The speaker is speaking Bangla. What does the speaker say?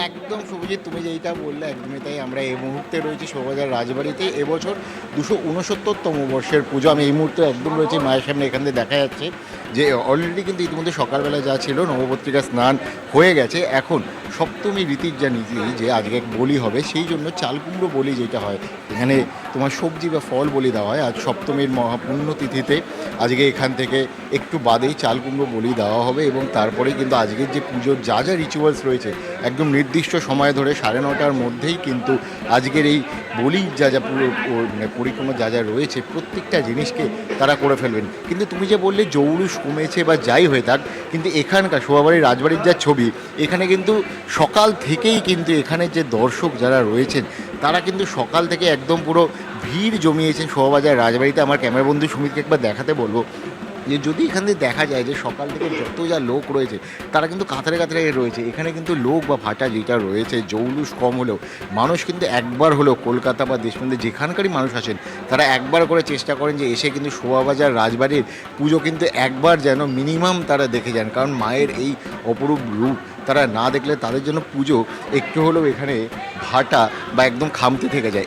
একদম শুভজিৎ, তুমি যেইটা বললে একদমই তাই। আমরা এই মুহূর্তে রয়েছি শোভাবাজার রাজবাড়িতে। এবছর 269তম বর্ষের পুজো। আমি এই মুহূর্তে একদম রয়েছি মায়ের সামনে। এখান থেকে দেখা যাচ্ছে যে অলরেডি কিন্তু ইতিমধ্যে সকালবেলা যা ছিল নবপত্রিকা স্নান হয়ে গেছে। এখন সপ্তমী রীতির যা নীতি, যে আজকে এক বলি হবে, সেই জন্য চাল কুমড়ো বলি যেটা হয়, এখানে তোমার সবজি বা ফল বলি দেওয়া হয়। আজ সপ্তমীর মহাপুণ্যতিথিতে আজকে এখান থেকে একটু বাদেই চাল কুমড়ো বলি দেওয়া হবে এবং তারপরেই কিন্তু আজকের যে পুজোর যা যা রিচুয়ালস রয়েছে একদম নির্দিষ্ট সময় ধরে 9:30টার মধ্যেই কিন্তু আজকের এই বলির যা যা পুরো মানে পরিক্রমা যা যা রয়েছে প্রত্যেকটা জিনিসকে তারা করে ফেলবেন। কিন্তু তুমি যে বললে জৌলুস কমেছে বা যাই হয়ে থাক, কিন্তু এখানকার শোভাবাড়ির রাজবাড়ির যা ছবি, এখানে কিন্তু সকাল থেকেই কিন্তু এখানে যে দর্শক যারা রয়েছেন তারা কিন্তু সকাল থেকে একদম পুরো ভিড় জমিয়েছেন শোভাবাজার রাজবাড়িতে। আমার ক্যামেরা বন্ধু সুমিতকে একবার দেখাতে বলবো যে যদি এখান থেকে দেখা যায় যে সকাল থেকে যত যা লোক রয়েছে তারা কিন্তু কাতারে কাতারে রয়েছে। এখানে কিন্তু লোক বা ভাটা যেটা রয়েছে জৌলুস কম হলেও মানুষ কিন্তু একবার হলেও কলকাতা বা দেশবন্ধে যেখানকারই মানুষ আসেন তারা একবার করে চেষ্টা করেন যে এসে কিন্তু শোভাবাজার রাজবাড়ির পুজো কিন্তু একবার যেন মিনিমাম তারা দেখে যান, কারণ মায়ের এই অপরূপ রূপ তারা না দেখলে তাদের জন্য পুজো একটু হলেও এখানে ভাটা বা একদম খামতি থেকে যায়।